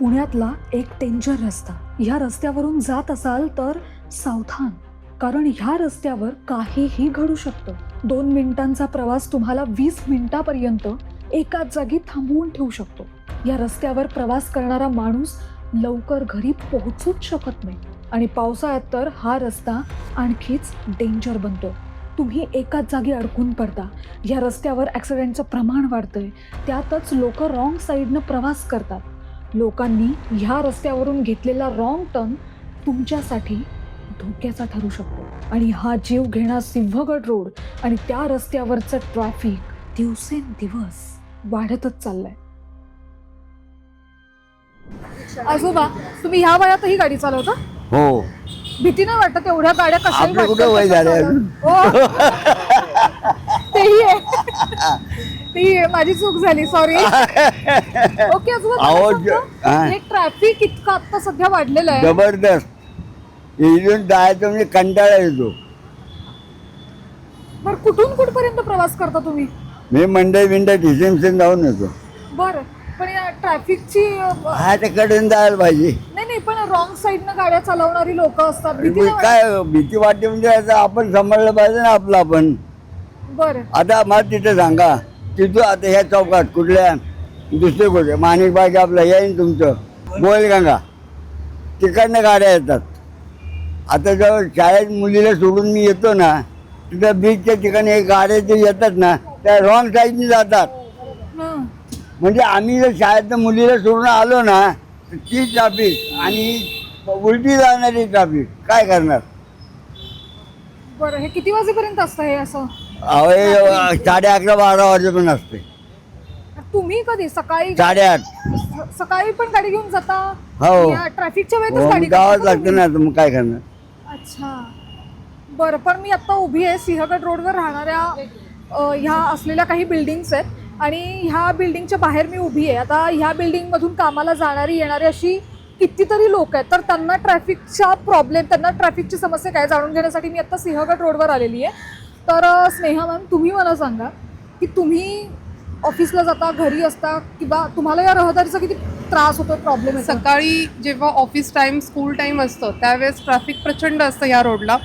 पुण्यातला एक डेंजर रस्ता. ह्या रस्त्यावरून जात असाल तर सावधान, कारण ह्या रस्त्यावर काहीही घडू शकतं. 2 मिनिटांचा प्रवास तुम्हाला 20 मिनिटापर्यंत एकाच जागी थांबवून ठेवू शकतो. या रस्त्यावर प्रवास करणारा माणूस लवकर घरी पोहोचूच शकत नाही आणि पावसाळ्यात तर हा रस्ता आणखीच डेंजर बनतो. तुम्ही एकाच जागी अडकून पडता. या रस्त्यावर ॲक्सिडेंटचं प्रमाण वाढतंय. त्यातच लोक रॉंग साईडनं प्रवास करतात. लोकांनी ह्या रस्त्यावरून घेतलेला रॉंग टर्न तुमच्यासाठी धोक्याचा ठरू शकतो. आणि हा जीव घेणा सिंहगड रोड आणि त्या रस्त्यावरचं ट्रॅफिक दिवसेंदिवस वाढतच चाललंय. आजोबा, तुम्ही ह्या वयातही गाडी चालवता? हो. भीती नाही वाटत? एवढ्या गाड्या कशाही आपलं कुठं वय झालं? तेही आहे, माझी चूक झाली, सॉरी. ओके आजोबा, हे ट्रॅफिक इतकं आता सध्या वाढलेलं आहे जबरदस्त. इथून जायचं म्हणजे कंटाळा येतो. बरं, कुठून कुठपर्यंत प्रवास करता तुम्ही? मी मंडई ढिसेमशन जाऊन येतो. बरं, पण या ट्रॅफिकची कडून जायला पाहिजे. नाही, पण रॉंग साईडनं गाड्या चालवणारी लोक असतात. भीती नाही वाटत? काय भीती वाटते म्हणजे आता आपण सांभाळलं पाहिजे ना आपलं आपण. बरं, आता मला तिथं सांगा, तिथून आता ह्या चौकात कुठल्या दुसरे कुठे माणिकबाग आपलं येईन तुमचं गोलगंगा, तिकडनं गाड्या येतात. आता जेव्हा शाळेत मुलीला सोडून मी येतो ना, तिथं बीचच्या ठिकाणी एक गाड्या जे येतात ना, त्या रॉंग साईडने जातात. हं. म्हणजे आम्ही जर शाळेत मुलीला सोडून आलो ना, तर ती ट्रॅफिक आणि उलटी जाणारी ट्रॅफिक काय करणार? बरं, हे किती वाजेपर्यंत असतं हे असं? 11:30-12 वाजेपर्यंत असते. तुम्ही कधी सकाळी 8:30. सकाळी पण गाडी घेऊन जाता? हो. या ट्रॅफिकच्या वेळेतच गाडी गावात करता लागतं ना, तर मग काय करणार? अच्छा, बरं. पण मी आता उभी आहे सिंहगड रोडवर राहणाऱ्या ह्या असलेल्या काही बिल्डिंग्स आहेत आणि ह्या बिल्डिंगच्या बाहेर मी उभी आहे. आता ह्या बिल्डिंगमधून कामाला जाणारी येणारी अशी कितीतरी लोक आहेत. तर त्यांना ट्रॅफिकची समस्या काय जाणून घेण्यासाठी मी आता सिंहगड रोडवर आलेली आहे. तर स्नेहा मॅम, तुम्ही मला सांगा की तुम्ही ऑफिसला जाता, घरी असता, किंवा तुम्हाला या रहदारीचा किती त्रास होतो, प्रॉब्लेम आहे? सकाळी जेव्हा ऑफिस टाईम, स्कूल टाईम असतं त्यावेळेस ट्रॅफिक प्रचंड असतं या रोडला.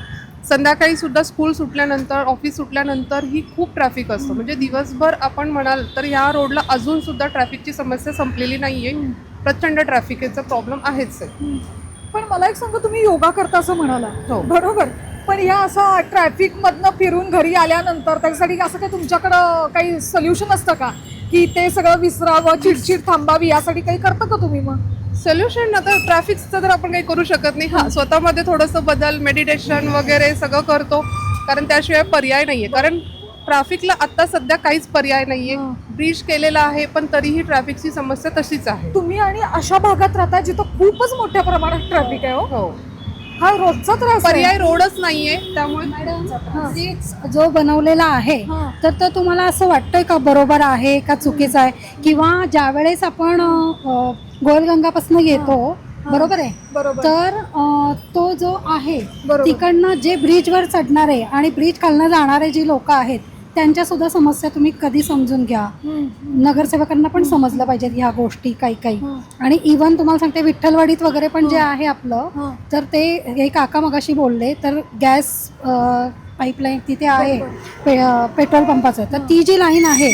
संध्याकाळी सुद्धा स्कूल सुटल्यानंतर, ऑफिस सुटल्यानंतर ही खूप ट्रॅफिक असतं. म्हणजे दिवसभर आपण म्हणाल तर या रोडला अजून सुद्धा ट्रॅफिकची समस्या संपलेली नाहीये. प्रचंड ट्रॅफिकचा प्रॉब्लेम आहेच आहे. पण मला एक सांगा, तुम्ही योगा करता असं म्हणाला, हो. बरोबर, पण ह्या असं ट्रॅफिक मधनं फिरून घरी आल्यानंतर त्यासाठी असं काही तुमच्याकडं काही सोल्युशन असतं का, की ते सगळं विसरावं, चिडचिड थांबावी, यासाठी काही करता का तुम्ही? मग सोल्युशन आता ट्रॅफिकचं तर आपण काही करू शकत नाही. हां, स्वतःमध्ये थोडंसं बदल, मेडिटेशन वगैरे सगळं करतो, कारण त्याशिवाय पर्याय नाहीये. कारण ट्रॅफिकला आता सध्या काहीच पर्याय नाहीये. ब्रिज केलेला आहे पण तरीही ट्रॅफिकची समस्या तशीच आहे. तुम्ही आणि अशा भागात राहता जिथं खूपच मोठ्या प्रमाणात ट्रॅफिक आहे. हो, हा रोजचा त्रास आहे. पर्याय रोडच नाहीये. त्यामुळे मॅडम, जो बनवलेला आहे हां. तर तुम्हाला असं वाटतंय का बरोबर आहे का चुकीचं आहे? किंवा ज्या वेळेस आपण गोलगंगापासून येतो, बरोबर आहे, बरोबर. तर तो जो आहे बरोबर. तिकडनं जे ब्रिजवर चढणारे आणि ब्रिज खालनं जाणारे जी लोक आहेत त्यांच्या सुद्धा समस्या तुम्ही कधी समजून घ्या. नगरसेवकांना पण समजलं पाहिजेत ह्या गोष्टी काही. आणि इव्हन तुम्हाला सांगते, विठ्ठलवाडीत वगैरे पण जे आहे आपलं, तर ते हे काका मगाशी बोलले, तर गॅस पाईपलाईन तिथे आहे, पेट्रोल पंपाचं, तर ती जी लाईन आहे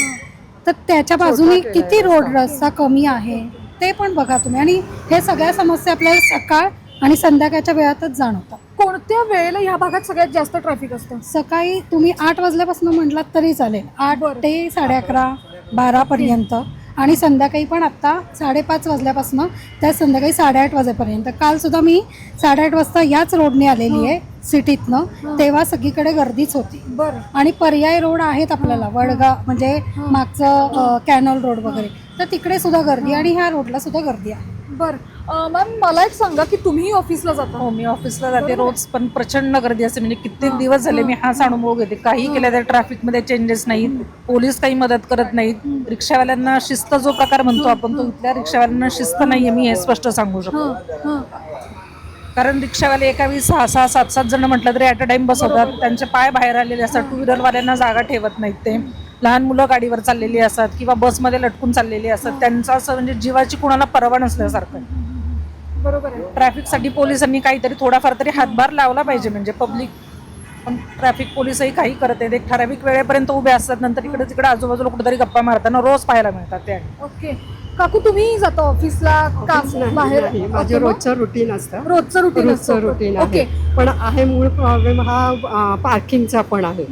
तर त्याच्या बाजूने किती रोड रस्ता कमी आहे ते पण बघा तुम्ही. आणि हे सगळ्या समस्या आपल्याला सकाळ आणि संध्याकाळच्या वेळातच जाणवतात. कोणत्या वेळेला ह्या भागात सगळ्यात जास्त ट्रॅफिक असतं? सकाळी तुम्ही 8 वाजल्यापासून म्हटलात तरी चालेल, 8 ते 11:30, 12 पर्यंत. आणि संध्याकाळी पण आत्ता 5:30 वाजल्यापासून त्या संध्याकाळी 8:30 वाजेपर्यंत. काल सुद्धा मी 8:30 वाजता याच रोडने आलेली आहे सिटीतनं, तेव्हा सगळीकडे गर्दीच होती. बरं. आणि पर्याय रोड आहेत आपल्याला, वडगाव म्हणजे मागचं कॅनल रोड वगैरे, तर तिकडे सुद्धा गर्दी आणि ह्या रोडला सुद्धा गर्दी आहे. बरं मॅम, मला एक सांगा की तुम्ही ऑफिसला जाता? हो, मी ऑफिसला जाते रोज, पण प्रचंड गर्दी असते. म्हणजे कित्येक दिवस झाले मी हाच अनुभव घेते. काही केलं तर ट्रॅफिकमध्ये चेंजेस नाहीत, पोलीस काही मदत करत नाहीत. रिक्षावाल्यांना शिस्त जो प्रकार म्हणतो आपण, तो इथल्या रिक्षावाल्यांना शिस्त नाहीये, मी हे स्पष्ट सांगू शकतो. कारण रिक्षावाले एका वेळी 6-6, 7-7 जण म्हटलं तरी ॲट अ टाइम बसवतात. त्यांचे पाय बाहेर आलेले असतात. टू व्हीलरवाल्यांना जागा ठेवत नाहीत ते. लहान मुलं गाडीवर चाललेली असतात किंवा बसमध्ये लटकून चाललेली असतात, त्यांचं असं म्हणजे जीवाची कुणाला पर्वा नसल्यासारखं. बरोबर आहे. ट्रॅफिकसाठी पोलिसांनी काहीतरी थोडाफार तरी हातभार लावला पाहिजे. म्हणजे पब्लिक पण ट्रॅफिक पोलिसही काही करत आहेत. एक ठराविक वेळेपर्यंत उभे असतात, नंतर इकडे तिकडे आजूबाजूला कुठेतरी गप्पा मारताना रोज पाहायला मिळतात ते. ओके काकू, तुम्ही जाता ऑफिसला काम बाहेर? माझे रोजचं रुटीन असतं. रोजचं रुटीन रोजचं रुटीन ओके. आहे. पण आहे मूळ प्रॉब्लेम हा पार्किंगचा पण आहे.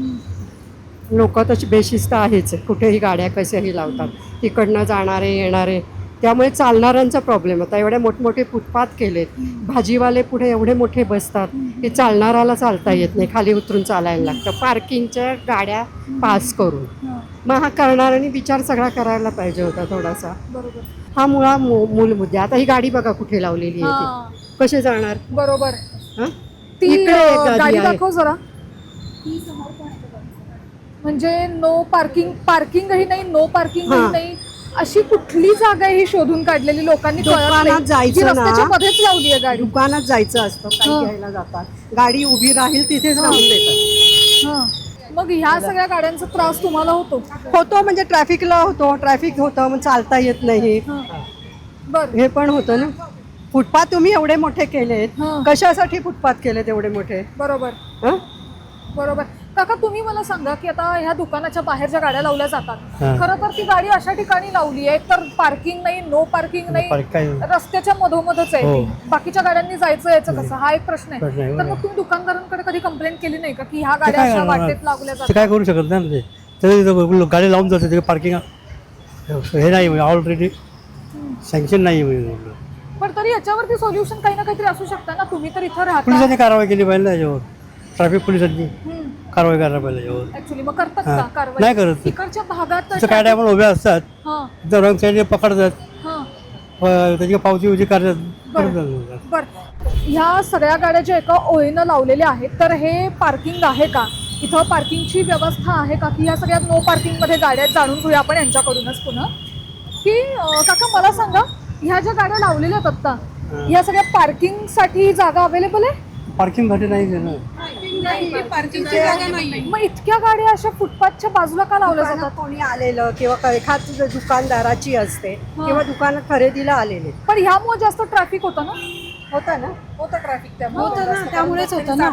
लोक तशी बेशिस्त आहेच, कुठेही गाड्या कशाही लावतात, तिकडनं जाणारे येणारे. त्यामुळे चालणाऱ्यांचा प्रॉब्लेम होता. एवढे मोठमोठे फुटपाथ केलेत, भाजीवाले पुढे एवढे मोठे बसतात की चालणाऱ्याला चालता येत नाही, खाली उतरून चालायला लागतं पार्किंगच्या गाड्या पास करून. मग हा करणाऱ्यांनी विचार सगळा करायला पाहिजे होता थोडासा. बरोबर. हा मूल मुद्दा. आता ही गाडी बघा कुठे लावलेली आहे ती. कसे जाणार? बरोबर. हं? ती इकडे एक गाडी गाडी आहे. दाखव जरा. म्हणजे नो पार्किंग, पार्किंगही नाही, नो पार्किंगही हां. नाही, अशी कुठली जागा आहे ही शोधून काढलेली लोकांनी? कळत दुकानात नाही. जी जायचं रस्त्याच्या ना, मध्येच लावली आहे गाडी. दुकानात जायचं असतं, काही हं. घ्यायला जातात, गाडी उभी राहील तिथेच लावून देतात. हां. मग ह्या सगळ्या गाड्यांचा त्रास तुम्हाला होतो? होतो म्हणजे ट्रॅफिकला होतो, ट्रॅफिक होतं, मग चालता येत नाही, बर. हे पण होतं ना. फुटपाथ तुम्ही एवढे मोठे केलेत, हं. कशासाठी फुटपाथ केलेत एवढे मोठे? बरोबर. हं? बरोबर. काका, तुम्ही मला सांगा की आता ह्या दुकानाच्या बाहेर ज्या गाड्या लावल्या जातात, खरं तर ती गाडी अशा ठिकाणी लावली आहे तर पार्किंग नाही, नो पार्किंग नाही, रस्त्याच्या मधोमधच आहे ती. बाकीच्या गाड्यांनी जायचं यायचं कसं, हा एक प्रश्न आहे. तर मग तुम्ही दुकानदारांकडे कधी कंप्लेंट केली नाही का की ह्या गाड्या अशा वाटेत लावल्या ते जातात? काय करू शकत नाही ना. ते गाडी लावून जाते, ते पार्किंग हे नाही म्हणजे ऑलरेडी सँक्शन नाही म्हणजे. पण तरी याच्यावरती सोल्युशन काही ना काहीतरी असू शकतं ना. तुम्ही तर इथं राहता. पोलिसांनी कारवाई केली पाहिजे ना याच्यावर. ट्रॅफिक पोलिसांनी कारवाई करायला पाहिजे याच्यावर. ऍक्च्युली मग करतात हां. का कारवाई? नाही करत. इकडच्या भागात तिथं गाड्या पण उभ्या असतात, हां. तिथं रंग साईडने पकडतात, हां. त्याची पावती उजी करतात. बर. ह्या सगळ्या गाड्या ज्या एका ओळीनं लावलेल्या आहेत, तर हे पार्किंग आहे का? इथं पार्किंगची व्यवस्था आहे का? की ह्या सगळ्या नो पार्किंगमध्ये गाड्या आहेत? जाणून घेऊया आपण यांच्याकडूनच पुन्हा की काका मला सांगा, ह्या ज्या गाड्या लावलेल्या आहेत आत्ता, ह्या सगळ्या पार्किंगसाठी जागा अवेलेबल आहे? पार्किंग साठी नाही ना. मग इतक्या गाड्या अशा फुटपाथच्या बाजूला का लावल्या दुकानात जातात? कोणी आलेलं किंवा एखाद दुकानदाराची असते किंवा दुकानात खरेदीला आलेले पण ह्यामुळे जास्त ट्रॅफिक होतं ना? होतं ना. होतं ट्रॅफिक, होतं ना, त्यामुळेच होतं ना.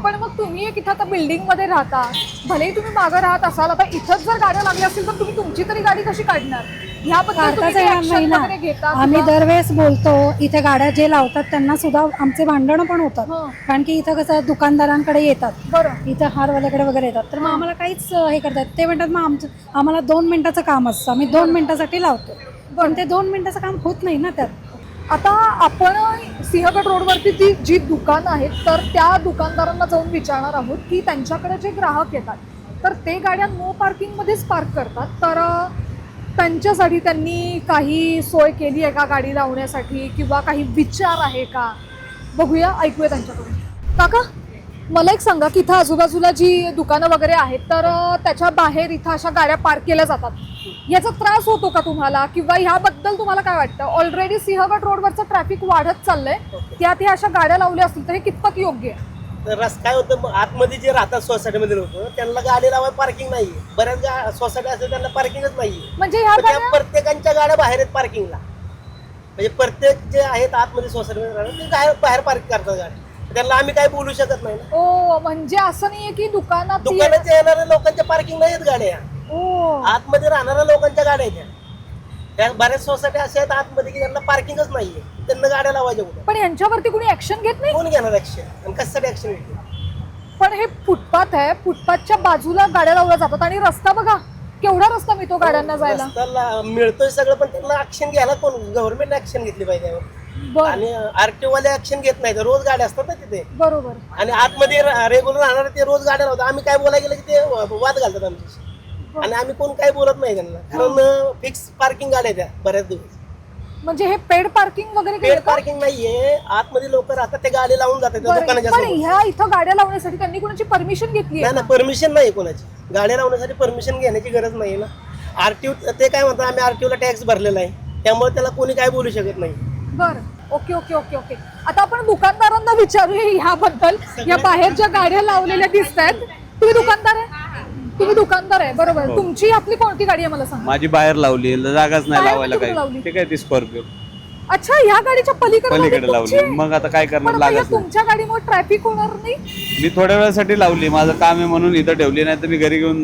पण मग तुम्ही एक इथं आता बिल्डिंग मध्ये राहता, भलेही तुम्ही मागं राहत असाल, आता इथंच जर गाड्या लागल्या असतील तर तुम्ही तुमची तरी गाडी कशी काढणार? ह्याबद्दल तुम्ही काढताच काही येणार action नाही ना. वगैरे घेता आम्ही किंवा- दरवेळेस बोलतो, इथे गाड्या जे लावतात त्यांना सुद्धा आमचे भांडणं पण होतात. हं. कारण की इथं कसं दुकानदारांकडे येतात, बरं. इथं हारवाल्याकडे वगैरे येतात, तर मग आम्हाला काहीच हे करतात. ते म्हणतात मग आम्हाला 2 मिनिटाचं काम असतं, आम्ही 2 मिनिटासाठी लावतो, पण ते 2 मिनिटाचं काम होत नाही ना त्यात. आता आपण सिंहगड रोडवरती जी दुकानं आहेत, तर त्या दुकानदारांना जाऊन विचारणार आहोत की त्यांच्याकडे जे ग्राहक येतात तर ते गाड्या नो पार्किंगमध्येच पार्क करतात, तर त्यांच्यासाठी त्यांनी काही सोय केली आहे का गाडी लावण्यासाठी, किंवा काही विचार आहे का? बघूया, ऐकूया त्यांच्याकडून. काका, मला एक सांगा की इथं आजूबाजूला जी दुकानं वगैरे आहेत तर त्याच्या बाहेर इथं अशा गाड्या पार्क केल्या जातात, याचा त्रास होतो का तुम्हाला, किंवा ह्याबद्दल तुम्हाला काय वाटतं? ऑलरेडी सिंहगड रोडवरचं ट्रॅफिक वाढत चाललंय, त्यात ह्या अशा गाड्या लावल्या असतील तर हे कितपत योग्य आहे? तर काय होतं, आतमध्ये जे राहतात सोसायटीमध्ये लोक, त्यांना गाडी लावायला पार्किंग नाही. बऱ्याच सोसायटी असते त्यांना पार्किंगच नाही. म्हणजे ह्या त्या गाड्या प्रत्येकांच्या गाड्या बाहेर आहेत पार्किंगला. म्हणजे प्रत्येक जे आहेत आतमध्ये सोसायटीमध्ये राहतात ते बाहेर पार्क करतात गाडी. त्यांना आम्ही काय बोलू शकत नाही ना. ओ, म्हणजे असं नाहीये की दुकानात दुकानात येणाऱ्या लोकांच्या पार्किंग नाही आहेत गाड्या, ओ. आतमध्ये राहणाऱ्या लोकांच्या गाड्या आहेत त्या. बऱ्याच सोसायटी अशा आहेत आतमध्ये की त्यांना पार्किंगच नाहीये, त्यांना गाड्या लावायच्या कुठे? पण यांच्यावरती कोणी ऍक्शन घेत नाही? कोण घेणार ऍक्शन आणि कशासाठी ऍक्शन घेते? पण हे फुटपाथ आहे, फुटपाथच्या बाजूला गाड्या लावल्या जातात आणि रस्ता बघा केवढा रस्ता मिळतो गाड्यांना जायला. रस्त्याला मिळतोय सगळं, पण त्यांना ऍक्शन घ्यायला कोण? गव्हर्नमेंट ऍक्शन घेतली पाहिजे यावर. बर. आणि आरटीओ वाले ऍक्शन घेत नाही, रोज गाड्या असतात ना तिथे, बरोबर. आणि आतमध्ये रेग्युलर राहणार ते रोज गाड्या लावतात. आम्ही काय बोलायला गेलं की ते वाद घालतात आमच्याशी, आणि आम्ही कोण काय बोलत नाही त्यांना, कारण फिक्स पार्किंग गाड्या त्या बऱ्याच दिवस. म्हणजे हे पेड पार्किंग वगैरे पेड केलं का? पार्किंग नाहीये, आतमध्ये लोक राहतात ते गाडी लावून जातात त्या बरं. दुकानाच्या पण समोर. ह्या इथं गाड्या लावण्यासाठी त्यांनी कोणाची परमिशन घेतली नाही ना, परमिशन नाही कोणाची. गाड्या लावण्यासाठी परमिशन घेण्याची गरज नाही ना. आरटीओ ते काय म्हणतात, आम्ही आरटीओला टॅक्स भरलेला आहे, त्यामुळे त्याला कोणी काय बोलू शकत नाही. बरं. Okay okay okay okay. आता आपण दुकानदारांना विचारूया ह्याबद्दल. या बाहेर ज्या गाड्या लावलेल्या दिसत आहेत, तुम्ही दुकानदार आहे? तुम्ही दुकानदार आहे बरोबर. हो. तुमची आपली कोणती गाडी आहे मला सांगा. माझी बाहेर लावली, जागाच नाही बाहेर लावायला कुठे लावली? काही. ते काय ती स्कॉर्पिओ अच्छा, ह्या गाडीच्या पलीकडे पलीकडे लावली. मग आता काय करणार, पण आता या लागत नाही. तुमच्या गाडीमुळे ट्रॅफिक होणार नाही. मी थोड्या वेळासाठी लावली, माझं काम आहे म्हणून इथं ठेवली, नाही तर मी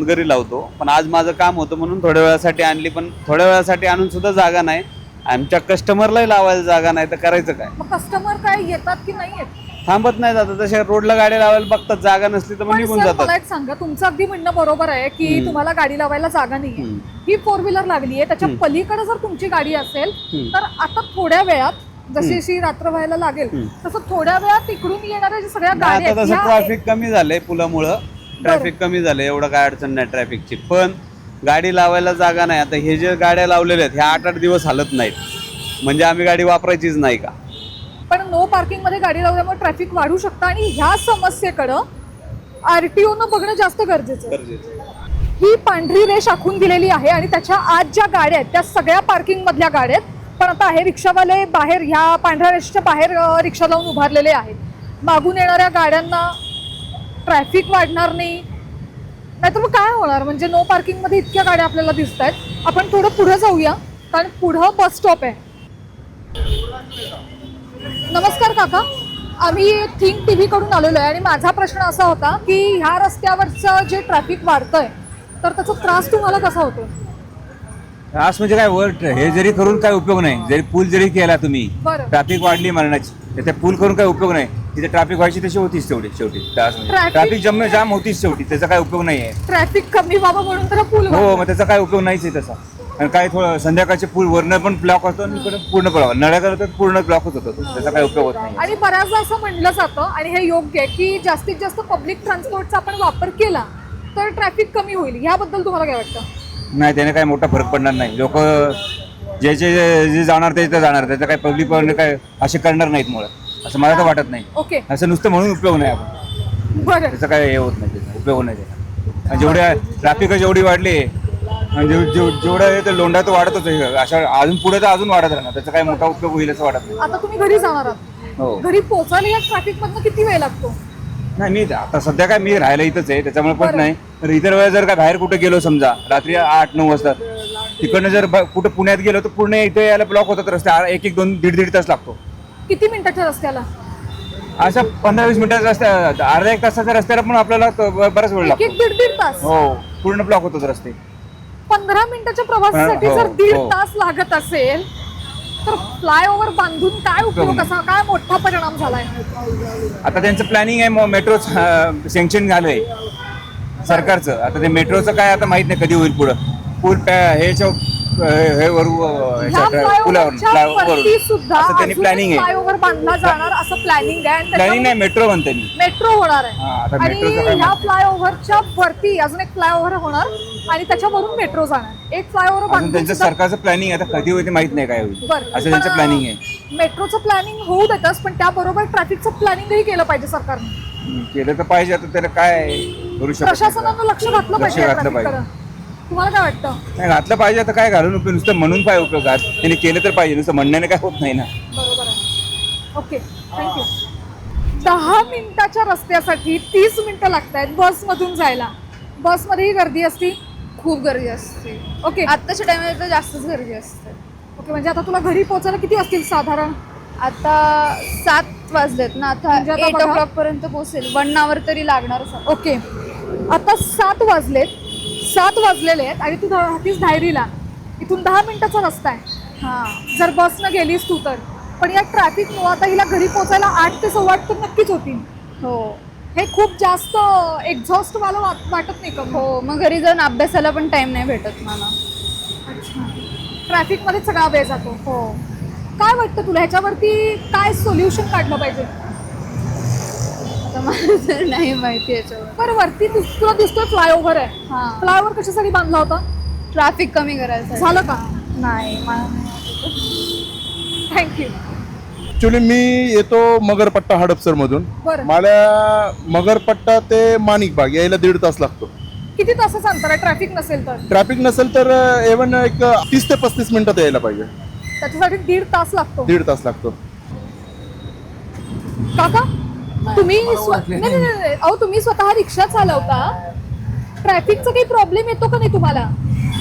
घरी लावतो. पण आज माझं काम होतं म्हणून थोड्या वेळासाठी आणली, पण थोड्या वेळासाठी आणून सुद्धा जागा नाही. आमच्या कस्टमरलाही लावायला जागा नाही, तर करायचं काय. मग कस्टमर काय येतात की नाही येत? थांबत नाही जातात, तशा रोडला गाडी लावायला बघतात, जागा नसली तर मग पण निघून सर, जातात. मला एक सांगा, तुमचं अगदी म्हणणं बरोबर आहे की हम्म. तुम्हाला गाडी लावायला जागा नाहीये. हम्म. ही 4 व्हीलर लागली आहे, त्याच्या हम्म. पलीकडे जर तुमची गाडी असेल हम्म. तर आता थोड्या वेळात जशी अशी रात्र व्हायला लागेल हम्म. तसं थोड्या वेळात इकडून येणाऱ्या ज्या सगळ्या नाही, गाड्या आता आहेत, तसं ह्या- ट्रॅफिक कमी झालंय पुलामुळं. ट्रॅफिक कमी झालंय, एवढं काय अडचण नाही ट्रॅफिकची. पण गाडी लावायला जागा नाही. आता हे जे गाड्या लावलेल्या आहेत ह्या 8-8 दिवस हलत नाहीत, म्हणजे आम्ही गाडी वापरायचीच नाही का. पण नो पार्किंग मध्ये गाडी लावल्यामुळे ट्रॅफिक वाढू शकतं आणि ह्या समस्येकडं RTO न बघणं जास्त गरजेचं आहे. ही पांढरी रेष आखून दिलेली आहे आणि त्याच्या आत ज्या गाड्या आहेत त्या सगळ्या पार्किंग मधल्या गाड्या आहेत. पण आता हे रिक्षावाले बाहेर ह्या पांढऱ्या रेषेच्या बाहेर रिक्षा लावून उभारलेले आहेत. मागून येणाऱ्या गाड्यांना ट्रॅफिक वाढणार नाही, नाहीतर मग काय होणार. म्हणजे नो पार्किंग मध्ये इतक्या गाड्या आपल्याला दिसत आहेत. आपण थोडं पुढे जाऊया, कारण पुढं बस स्टॉप आहे. नमस्कार काका, आम्ही थिंक TV कडून आलेलो आहे आणि माझा प्रश्न असा होता की ह्या रस्त्यावरचं जे ट्रॅफिक वाढतंय तर त्याचा त्रास तुम्हाला कसा होतो? त्रास म्हणजे काय, वर हे जरी करून काय उपयोग नाही. जरी पूल जरी केला तुम्ही, बरं. ट्रॅफिक वाढली मरणाची, तर त्या पूल करून काय उपयोग नाही. तिथे ट्रॅफिक व्हायची तशी होतीच शेवटी. त्रास म्हणजे Traffic- ट्रॅफिक जाम होतीच शेवटी, त्याचा काय उपयोग नाही आहे. ट्रॅफिक कमी व्हावं म्हणून तर पूल हो, मग त्याचा काय उपयोग नाहीच आहे तसा. आणि काय थोडं संध्याकाळचे पूल वरनं पण ब्लॉक होतो आणि इकडं पूर्ण ब्लॉक, नळ्या करत पूर्ण ब्लॉकच होतो. त्याचा काय उपयोग होत नाही. आणि बऱ्याचदा असं म्हणलं जातं आणि हे योग्य आहे की जास्तीत जास्त पब्लिक ट्रान्सपोर्टचा आपण वापर केला तर ट्रॅफिक कमी होईल. ह्याबद्दल तुम्हाला काय वाटतं? नाही, त्याने काय मोठा फरक पडणार नाही. लोक जे जाणार ते जाणार, त्याचं काय पब्लिक काय असे करणार नाहीत मुळात, असं मला तर वाटत नाही. ओके, असं नुसतं म्हणून उपयोग नाही. आपण बरं. त्याचं काय हे होत नाही, त्याचा उपयोग नाही त्याचा. आणि जेवढ्या ट्रॅफिक जेवढी वाढली आणि जेवढं आहे ते लोंढा तर वाढतच आहे. अशा अजून पुढे तर अजून वाढत राहणार, त्याचा काय मोठा उपयोग होईल असं वाटत नाही. आता तुम्ही घरी जाणार आहात, हो. घरी पोहोचायला या ट्रॅफिक मधनं किती वेळ लागतो? नाही, मी आता सध्या काय मी राहायला इथंच आहे, त्याच्यामुळे पण बरं. नाही. तर इतर वेळेस जर काय बाहेर कुठे गेलो, समजा रात्री 8-9 वाजता, तिकडनं जर कुठं पुण्यात गेलो तर पूर्ण इथे यायला ब्लॉक होतात रस्ते. 1-2-1.5 तास लागतो. किती मिनिटाच्या रस्त्याला? अशा 15-20 मिनिटाचा रस्ता, अर्धा 1 तासाच्या रस्त्याला पण आपल्याला बराच वेळ लागतो. 1-1.5 तास? हो, पूर्ण ब्लॉक होतात रस्ते. 15 मिनिटाच्या प्रवासासाठी हो, जर 1.5 हो. तास लागत असेल तर फ्लायओव्हर बांधून काय उपयोग, कसा काय मोठा परिणाम झालाय? आता त्यांचं प्लॅनिंग आहे, मेट्रो सँक्शन झालंय सरकारचं. आता ते मेट्रोचं काय आता माहित नाही कधी होईल पुढं. पूल ह्या फ्लायओव्हरच्या वरती सुद्धा असं त्यांनी प्लॅनिंग आहे. फ्लायओव्हर बांधला जाणार असं प्लॅनिंग आहे आणि प्लॅनिंग नाही, त्याच्यामुळे मेट्रो म्हणते मी. मेट्रो होणार हा, आहे आता आणि मेट्रोचं काय ह्या माहिती. फ्लायओव्हरच्या वरती अजून एक फ्लायओव्हर होणार आणि त्याच्यावरून मेट्रो जाणार. एक फ्लायओव्हर अजून बांधून त्यांचं सुद्धा- सरकारचं प्लॅनिंग आहे, आता कधी होईल ते माहित नाही काय होईल, बरं. असं त्यांचं पण, प्लॅनिंग आहे. मेट्रोचं प्लॅनिंग होऊ देतच, पण त्याबरोबर ट्रॅफिकचं प्लॅनिंगही केलं पाहिजे सरकारने. केलं तर पाहिजे. आता त्याला काय करू शकत नाही. प्रशासनानं लक्ष घातलं लक्ष पाहिजे या घातलं पाहिजे. ट्रॅफिककडं. तुम्हाला काय वाटतं? नाही, घातलं पाहिजे. आता काय घालून उपयोग, नुसतं म्हणून काय उपयोग. त्यांनी केलं तर पाहिजे, नुसतं म्हणण्याने काय होत नाही ना. बरोबर आहे. Okay, thank you. 10 मिनिटाच्या रस्त्यासाठी 30 मिनिटं लागत आहेत बसमधून जायला. बसमध्येही गर्दी असती? खूप गर्दी असते. ओके, आत्ताच्या टायमाला तर जास्तच गर्दी असते. ओके. म्हणजे आता तुला घरी पोहोचायला किती असतील साधारण? आता 7 वाजलेत ना, आता म्हणजे आता 8 बघा. o'clock पर्यंत पोहोचेल. 1 hour तरी लागणारच आहे. ओके, आता 7 वाजलेत. 7 वाजलेले आहेत आणि तू राहतीस धायरीला. इथून 10 मिनिटाचा रस्ता आहे. हां, जर बसनं गेलीस तू तर. पण या ट्रॅफिकमुळे आता हिला घरी पोहोचायला 8 ते 8:15 तर नक्कीच होतील. हो हे खूप जास्त एक्झॉस्ट वाला वाटत नाही का? हो. मग घरी जाऊन अभ्यासाला पण टाइम नाही भेटत मला. अच्छा, ट्रॅफिकमध्ये सगळा वेळ जातो. हो. काय वाटतं तुला ह्याच्यावरती काय सोल्युशन काढलं पाहिजे? आता मला तर नाही माहिती याच्यावर. बरं, वरती तुला दिसतोय फ्लायओव्हर आहे. हां, फ्लायओव्हर कशासाठी बांधला होता? ट्रॅफिक कमी करायचं झालं का? नाही, मला नाही वाटत. थँक्यू. ऍक्च्युली मी येतो मगरपट्टा हडपसर मधून. बरं, मला मगरपट्टा ते माणिकबाग यायला 1.5 तास लागतो. किती तासाचं अंतर आहे ट्रॅफिक नसेल तर? ट्रॅफिक नसेल तर इव्हन एक 30 ते 35 मिनिटात यायला पाहिजे. त्याच्यासाठी 1.5 तास लागतो. 1.5 तास लागतो. काका, तुम्ही नाही, अहो तुम्ही स्वतः रिक्षा चालवता ट्रॅफिकचा काही प्रॉब्लेम येतो का नाही तुम्हाला?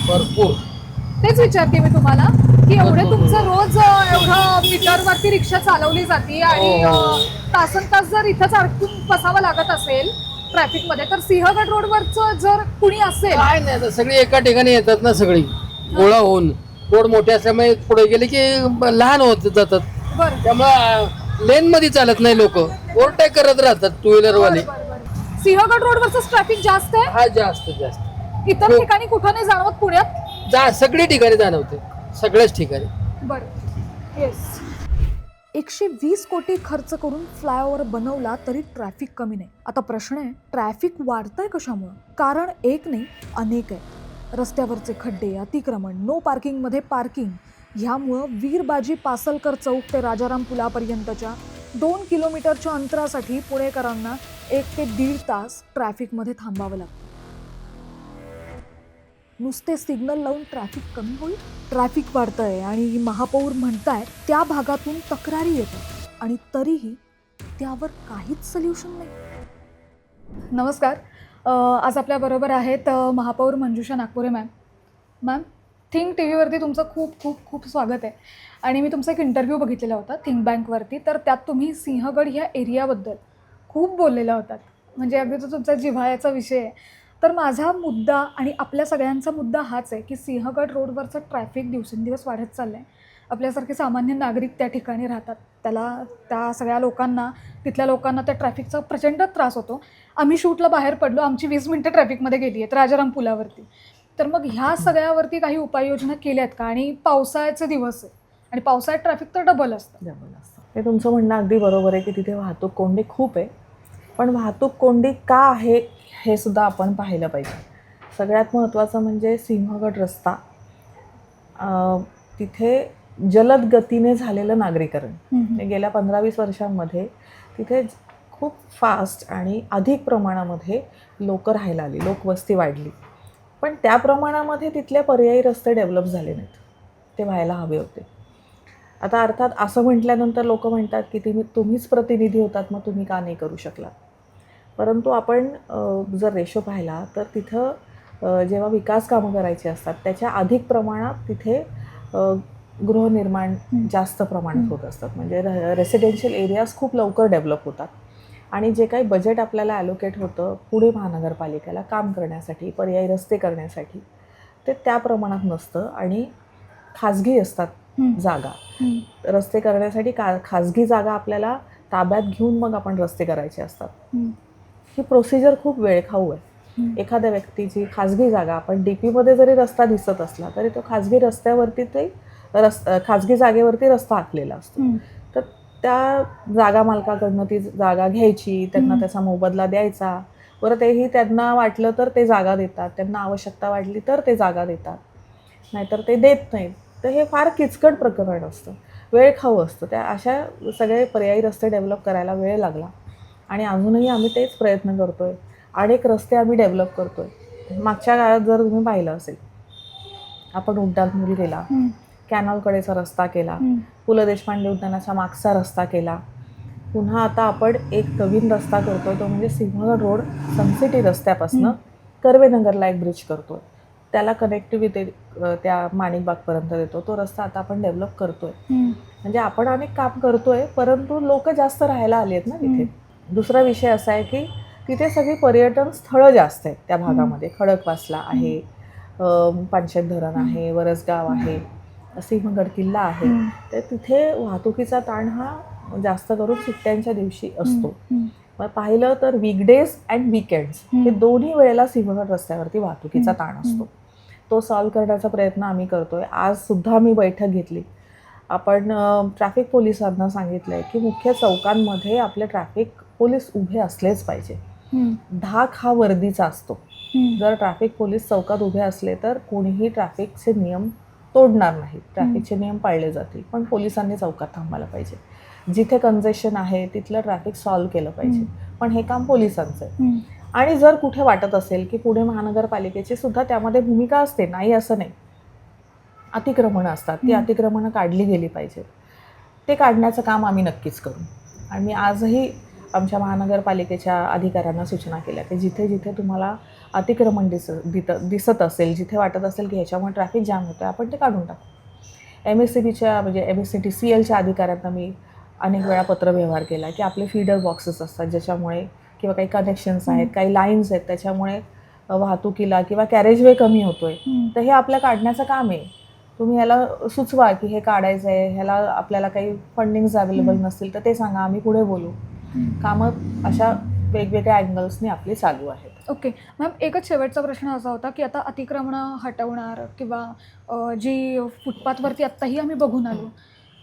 भरपूर. तेच विचारते मी तुम्हाला की एवढे तुमचं रोज एवढं मीटरवरती रिक्षा चालवली जाते आणि तासन तास जर इथंच अडकून बसावं लागत असेल ट्रॅफिक मध्ये, तर सिंहगड रोडवरचं जर कुणी असेल काय नाही आता सगळी एका ठिकाणी येतात ना, सगळी गोळा होऊन. रोड मोठे असल्यामुळे पुढे गेले की लहान होत जातात, बरं त्यामुळे लेन मध्ये चालत नाही, लोक ओव्हरटेक करत राहतात टू व्हीलर वाले. सिंहगड रोडवरचं ट्रॅफिक जास्त आहे. हा जास्त इतर ठिकाणी कुठं नाही जाणवत पुण्यात? सगळी ठिकाणी जाणवते, सगळ्याच ठिकाणी. बरं, येस. 120 कोटी खर्च करून फ्लायओव्हर बनवला तरी ट्रॅफिक कमी नाही. आता प्रश्न आहे, ट्रॅफिक वाढतंय कशामुळं? कारण एक नाही, अनेक आहे. रस्त्यावरचे खड्डे, अतिक्रमण, नो पार्किंगमध्ये पार्किंग, ह्यामुळं वीरबाजी पासलकर चौक ते राजाराम पुलापर्यंतच्या 2 किलोमीटरच्या अंतरासाठी पुणेकरांना 1 ते 1.5 तास ट्रॅफिकमध्ये थांबावं लागतं. नुसते सिग्नल लावून ट्रॅफिक कमी होईल? ट्रॅफिक वाढतंय आणि महापौर म्हणतायत त्या भागातून तक्रारी येतात आणि तरीही त्यावर काहीच सोल्युशन नाही. नमस्कार, आज आपल्याबरोबर आहेत महापौर Manjusha Nagpure ma'am. Ma'am, think टी व्हीवरती तुमचं खूप खूप खूप स्वागत आहे. आणि मी तुमचा एक इंटरव्ह्यू बघितलेला होता थिंक बँकवरती, तर त्यात तुम्ही सिंहगड ह्या एरियाबद्दल खूप बोललेला होतात. म्हणजे अगदी तो तुमचा जिव्हाळ्याचा विषय आहे. तर माझा मुद्दा आणि आपल्या सगळ्यांचा मुद्दा हाच आहे की सिंहगड रोडवरचं ट्रॅफिक दिवसेंदिवस वाढत चाललं आहे. आपल्यासारखे सामान्य नागरिक त्या ठिकाणी राहतात, त्या सगळ्या लोकांना, तिथल्या लोकांना त्या ट्रॅफिकचा प्रचंड त्रास होतो. आम्ही शूटला बाहेर पडलो, आमची 20 मिनटं ट्रॅफिकमध्ये गेली आहेत राजाराम पुलावरती. तर मग ह्या सगळ्यावरती काही उपाययोजना केल्या आहेत का? आणि पावसाळ्याचे दिवस आहे आणि पावसाळ्यात ट्रॅफिक तर डबल असतं. हे तुमचं म्हणणं अगदी बरोबर आहे की तिथे वाहतूक कोंडी खूप आहे, पण वाहतूक कोंडी का आहे हे सुद्धा आपण पाहिलं पाहिजे. सगळ्यात महत्त्वाचं म्हणजे सिंहगड रस्ता, तिथे जलद गतीने झालेलं नागरीकरण. गेल्या 15-20 वर्षांमध्ये तिथे खूप फास्ट आणि अधिक प्रमाणामध्ये लोक राहायला आली, लोकवस्ती वाढली, पण त्या प्रमाणामध्ये तिथले पर्यायी रस्ते डेव्हलप झाले नाहीत, ते व्हायला हवे होते. आता अर्थात असं म्हटल्यानंतर लोक म्हणतात की तुम्हीच प्रतिनिधी होतात, मग तुम्ही का नाही करू शकलात. परंतु आपण जर रेशो पाहिला तर तिथं जेव्हा विकास कामं करायची असतात त्याच्या अधिक प्रमाणात तिथे गृहनिर्माण जास्त प्रमाणात होत असतात. म्हणजे रेसिडेन्शियल एरियाज खूप लवकर डेव्हलप होतात आणि जे काही बजेट आपल्याला ॲलोकेट होतं पुणे महानगरपालिकेला काम करण्यासाठी, पर्यायी रस्ते करण्यासाठी, ते त्या प्रमाणात नसतं आणि खाजगी असतात जागा. रस्ते करण्यासाठी खाजगी जागा आपल्याला ताब्यात घेऊन मग आपण रस्ते करायचे असतात. ही प्रोसिजर खूप वेळखाऊ आहे. एखाद्या व्यक्तीची खाजगी जागा, आपण DP-मध्ये जरी रस्ता दिसत असला तरी तो खाजगी रस्त्यावरती खाजगी जागेवरती रस्ता आखलेला असतो. तर त्या जागा मालकाकडनं ती जागा घ्यायची, त्यांना त्याचा मोबदला द्यायचा, बरं तेही त्यांना वाटलं तर ते जागा देतात, त्यांना आवश्यकता वाटली तर ते जागा देतात, नाहीतर ते देत नाहीत. तर हे फार किचकट प्रकरण असतं, वेळखाऊ असतं. त्या अशा सगळे पर्यायी रस्ते डेव्हलप करायला वेळ लागला आणि अजूनही आम्ही तेच प्रयत्न करतो आहे. अनेक रस्ते आम्ही डेव्हलप करतो आहे. मागच्या काळात जर तुम्ही पाहिलं असेल, आपण उड्डाणपूल केला, कॅनॉलकडेचा रस्ता केला, पु ल देशपांडे उद्यानाच्या मागचा रस्ता केला. पुन्हा आता आपण एक नवीन रस्ता करतो आहे, तो म्हणजे सिंहगड रोड सनसिटी रस्त्यापासून कर्वेनगरला एक ब्रिज करतो आहे. त्याला कनेक्टिव्हिटी त्या माणिकबागपर्यंत देतो. तो रस्ता आता आपण डेव्हलप करतो आहे. म्हणजे आपण अनेक काम करतो आहे, परंतु लोक जास्त राहायला आली आहेत ना तिथे. दुसरा विषय असा आहे की तिथे सगळी पर्यटन स्थळं जास्त आहेत त्या भागामध्ये. खडकवासला आहे, पानशेत धरण आहे, वरसगाव आहे, सिंहगड किल्ला आहे. तर तिथे वाहतुकीचा ताण हा जास्त करून सुट्ट्यांच्या दिवशी असतो. मग पाहिलं तर वीकडेज अँड वीकेंड्स हे दोन्ही वेळेला सिंहगड रस्त्यावरती वाहतुकीचा ताण असतो. तो सॉल्व्ह करण्याचा प्रयत्न आम्ही करतोय. आज सुद्धा आम्ही बैठक घेतली. आपण ट्रॅफिक पोलिसांना सांगितलंय की मुख्य चौकांमध्ये आपले ट्रॅफिक पोलीस उभे असलेच पाहिजे. धाक हा वर्दीचा असतो. जर ट्रॅफिक पोलीस चौकात उभे असले तर कोणीही ट्रॅफिकचे नियम तोडणार नाहीत, ट्रॅफिकचे नियम पाळले जातील. पण पोलिसांनी चौकात थांबायला पाहिजे. जिथे कंजेशन आहे तिथलं ट्रॅफिक सॉल्व्ह केलं पाहिजे. पण हे काम पोलिसांचं आहे. आणि जर कुठे वाटत असेल की पुणे महानगरपालिकेची सुद्धा त्यामध्ये भूमिका असते, नाही असं नाही, अतिक्रमणं असतात, ती अतिक्रमणं काढली गेली पाहिजेत. ते काढण्याचं काम आम्ही नक्कीच करू. आणि मी आजही आमच्या महानगरपालिकेच्या अधिकाऱ्यांना सूचना केल्या की जिथे जिथे तुम्हाला अतिक्रमण दिसत असेल, जिथे वाटत असेल की ह्याच्यामुळे ट्रॅफिक जाम होतं, आपण ते काढून टाकू. MSCBच्या म्हणजे MSCTCLच्या अधिकाऱ्यांना मी अनेक वेळा पत्रव्यवहार केला की आपले फीडर बॉक्सेस असतात ज्याच्यामुळे किंवा काही कनेक्शन्स आहेत, काही लाईन्स आहेत, त्याच्यामुळे वाहतुकीला किंवा कॅरेजवे कमी होतोय, तर हे आपल्या काढण्याचं काम आहे. तुम्ही ह्याला सुचवा की हे काढायचं आहे, ह्याला आपल्याला काही फंडिंग्स अवेलेबल नसतील तर ते सांगा, आम्ही पुढे बोलू. कामं अशा वेगवेगळ्या अँगल्सनी आपली चालू आहेत. ओके मॅम, एकच शेवटचा प्रश्न असा होता की आता अतिक्रमणं हटवणार किंवा जी फुटपाथवरती आत्ताही आम्ही बघून आलो,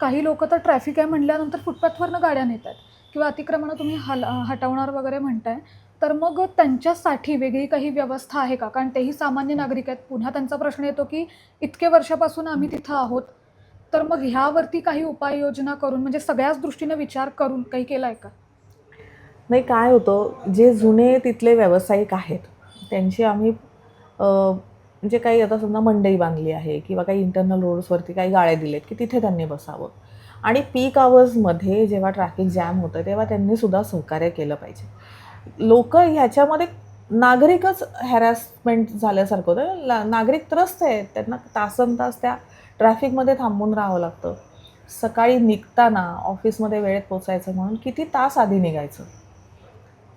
काही लोक तर ट्रॅफिक आहे म्हणल्यानंतर फुटपाथवरनं गाड्या नेतात किंवा अतिक्रमणं तुम्ही हटवणार वगैरे म्हणताय, तर मग त्यांच्यासाठी वेगळी काही व्यवस्था आहे का? कारण तेही सामान्य नागरिक आहेत. पुन्हा त्यांचा प्रश्न येतो की इतके वर्षापासून आम्ही तिथं आहोत, तर मग ह्यावरती काही उपाययोजना करून म्हणजे सगळ्याच दृष्टीने विचार करून काही केला आहे का? नाही, काय होतं, जे जुने तिथले व्यावसायिक आहेत त्यांची आम्ही म्हणजे काही आता समजा मंडई बांधली आहे किंवा काही इंटरनल रोड्सवरती काही गाड्या दिलेत की तिथे त्यांनी बसावं, आणि पीक आवर्समध्ये जेव्हा ट्रॅफिक जॅम होतं तेव्हा त्यांनी सुद्धा सहकार्य केलं पाहिजे. लोक ह्याच्यामध्ये नागरिकच हॅरॅसमेंट झाल्यासारखं होतं. नागरिक त्रस्त आहेत, त्यांना तासनतास त्या ट्रॅफिकमध्ये थांबून राहावं लागतं. सकाळी निघताना ऑफिसमध्ये वेळेत पोचायचं म्हणून किती तास आधी निघायचं.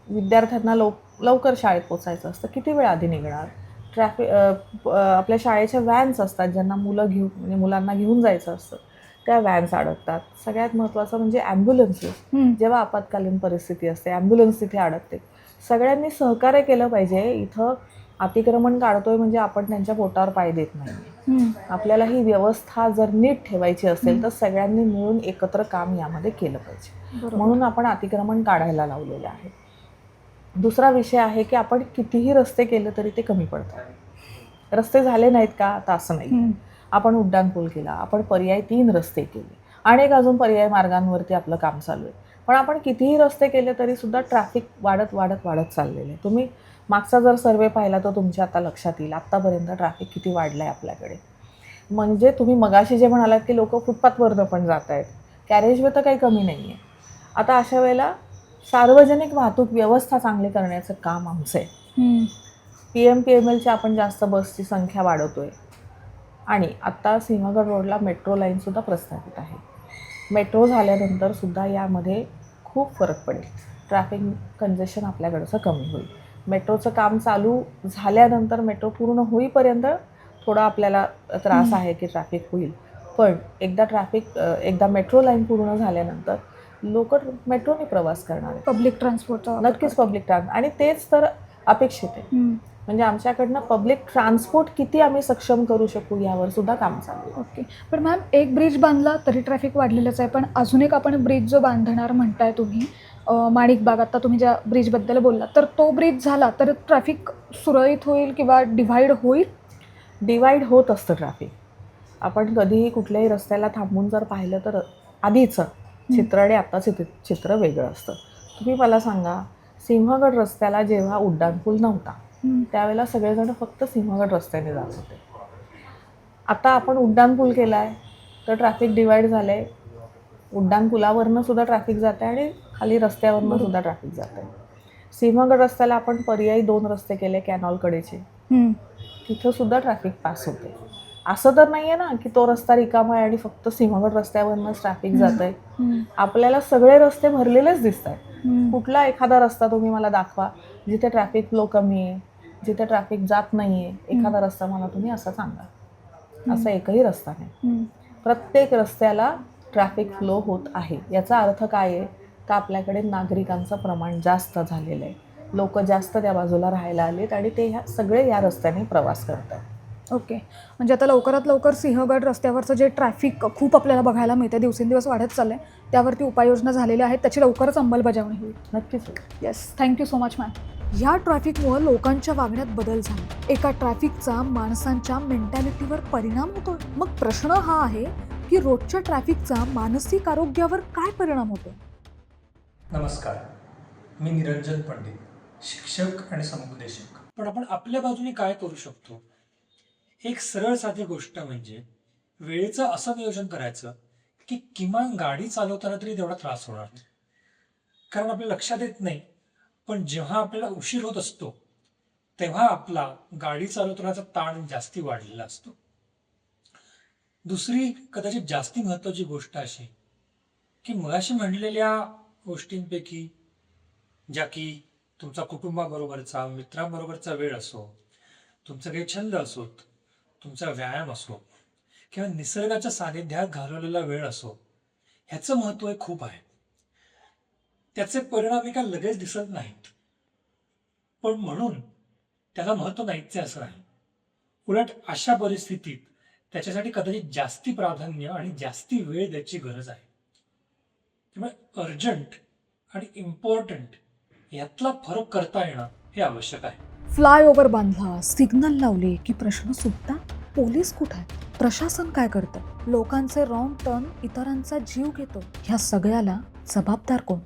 विद्यार्थ्यांना लवकर शाळेत पोचायचं असतं, किती वेळ आधी निघणार. आपल्या शाळेच्या व्हॅन्स असतात ज्यांना म्हणजे मुलांना घेऊन जायचं असतं, त्या व्हॅन्स अडकतात. सगळ्यात महत्त्वाचं म्हणजे ॲम्ब्युलन्सेस, जेव्हा आपत्कालीन परिस्थिती असते ॲम्ब्युलन्स तिथे अडकते. सगळ्यांनी सहकार्य केलं पाहिजे. इथं अतिक्रमण काढतोय म्हणजे आपण त्यांच्या पोटावर पाय देत नाही. आपल्याला ही व्यवस्था जर नीट ठेवायची असेल तर सगळ्यांनी मिळून एकत्र काम यामध्ये केलं पाहिजे. म्हणून आपण अतिक्रमण काढायला लावलेलं आहे. दुसरा विषय आहे की आपण कितीही रस्ते केले तरी ते कमी पडतात. रस्ते झाले नाहीत का, तर असं नाही. आपण उड्डाणपूल केला, आपण पर्याय 3 रस्ते केले, अनेक अजून पर्याय मार्गांवरती आपलं काम चालू आहे. पण आपण कितीही रस्ते केले तरी सुद्धा ट्रॅफिक वाढत चाललेलं आहे. तुम्ही मागचा जर सर्वे पाहिला तर तुमच्या आता लक्षात येईल आत्तापर्यंत ट्रॅफिक किती वाढलं आहे आपल्याकडे. म्हणजे तुम्ही मगाशी जे म्हणालात की लोक फुटपाथवरनं पण जात आहेत, कॅरेजवे तर काही कमी नाही आहे. आता अशा वेळेला सार्वजनिक वाहतूक व्यवस्था चांगली करण्याचं काम आमचं आहे. PMPMLच्या आपण जास्त बसची संख्या वाढवतोय आणि आत्ता सिंहगड रोडला मेट्रो लाईनसुद्धा प्रस्थापित आहे. मेट्रो झाल्यानंतर सुद्धा यामध्ये खूप फरक पडेल. ट्रॅफिक कंजेशन आपल्याकडचं कमी होईल. मेट्रोचं काम चालू झाल्यानंतर मेट्रो पूर्ण होईपर्यंत थोडा आपल्याला त्रास आहे की ट्रॅफिक होईल, पण एकदा मेट्रो लाईन पूर्ण झाल्यानंतर लोक मेट्रोने प्रवास करणार आहेत. पब्लिक ट्रान्सपोर्टचा नक्कीच पब्लिक ट्रान्सपोर्ट, आणि तेच तर अपेक्षित आहे. म्हणजे आमच्याकडनं पब्लिक ट्रान्सपोर्ट किती आम्ही सक्षम करू शकू यावर सुद्धा काम चालू आहे. ओके, पण मॅम एक ब्रिज बांधला तरी ट्रॅफिक वाढलेलंच आहे, पण अजून एक आपण ब्रिज जो बांधणार म्हणताय तुम्ही, माणिकबाग, आता तुम्ही ज्या ब्रिजबद्दल बोलला, तर तो ब्रिज झाला तर ट्रॅफिक सुरळीत होईल किंवा डिव्हाइड होईल? डिवाईड होत असतं ट्रॅफिक. आपण कधीही कुठल्याही रस्त्याला थांबून जर पाहिलं तर आधीचं चित्र आणि आत्ताचं चित्र वेगळं असतं. तुम्ही मला सांगा, सिंहगड रस्त्याला जेव्हा उड्डाणपूल नव्हता त्यावेळेला सगळेजण फक्त सिंहगड रस्त्याने जात होते. आता आपण उड्डाणपूल केला आहे तर ट्रॅफिक डिवाईड झालं आहे. उड्डाणपुलावरनं सुद्धा ट्रॅफिक जात आहे आणि खाली रस्त्यावरनं सुद्धा ट्रॅफिक जात आहे. सिंहगड रस्त्याला आपण पर्यायी 2 रस्ते केले कॅनॉलकडेचे, तिथं सुद्धा ट्रॅफिक पास होते. असं तर नाही आहे ना की तो रस्ता रिकामा आहे आणि फक्त सिंहगड रस्त्यावरनंच ट्रॅफिक जात आहे. आपल्याला सगळे रस्ते भरलेलेच दिसत आहेत. कुठला एखादा रस्ता तुम्ही मला दाखवा जिथे ट्रॅफिक फ्लो कमी आहे, जिथे ट्रॅफिक जात नाही आहे. एखादा रस्ता मला तुम्ही असा सांगा. असा एकही रस्ता नाही. प्रत्येक रस्त्याला ट्रॅफिक फ्लो होत आहे. याचा अर्थ काय आहे, तर आपल्याकडे नागरिकांचं प्रमाण जास्त झालेलं आहे. लोक जास्त त्या बाजूला राहायला आलेत आणि ते सगळे या रस्त्याने प्रवास करतात. ओके, म्हणजे आता लवकरात लवकर सिंहगड रस्त्यावरचं जे ट्रॅफिक खूप आपल्याला बघायला मिळतं, दिवसेंदिवस वाढत चाललं आहे, त्यावरती उपाययोजना झालेल्या आहेत, त्याची लवकरच अंमलबजावणी होईल. नक्कीच. Yes, thank you so much ma'am. ह्या ट्रॅफिकमुळं लोकांच्या वागण्यात बदल झाला. एका ट्रॅफिकचा माणसांच्या मेंटॅलिटीवर परिणाम होतो. मग प्रश्न हा आहे की रोजच्या ट्रॅफिकचा मानसिक आरोग्यावर काय परिणाम होतो? नमस्कार, मी निरंजन पंडित, शिक्षक आणि समुपदेशक. पण आपण आपल्या बाजूने काय करू शकतो? एक सरळ साधी गोष्ट म्हणजे वेळेचं असं नियोजन करायचं की किमान गाडी चालवताना तरी तेवढा त्रास होणार नाही. कारण आपल्या लक्षात येत नाही, पण जेव्हा आपल्याला उशीर होत असतो तेव्हा आपला गाडी चालवतानाचा ताण जास्ती वाढलेला असतो. दुसरी कदाचित जास्ती महत्त्वाची गोष्ट अशी की मगाशी म्हणलेल्या गोष्टींपैकी, ज्या की तुमचा कुटुंबाबरोबरचा, मित्रांबरोबरचा वेळ असो, तुमचे काही छंद असोत, तुमचा व्यायाम असो किंवा निसर्गाच्या सानिध्यात घालवलेला वेळ असो, ह्याचं महत्त्व खूप आहे. त्याचे परिणाम काय लगेच दिसत नाहीत, पण म्हणून त्याला महत्त्व नाहीच असं नाही. उलट अशा परिस्थितीत त्याच्यासाठी कदाचित जास्ती प्राधान्य आणि जास्ती वेळ द्यायची गरज आहे. त्यामुळे अर्जंट आणि इम्पॉर्टंट यातला फरक करता येणं हे आवश्यक आहे. फ्लायओव्हर बांधला, सिग्नल लावले की प्रश्न सुटतात. पोलीस कुठे आहेत? प्रशासन काय करतं? लोकांचे रॉंग टर्न इतरांचा जीव घेतो. ह्या सगळ्याला जबाबदार कोण?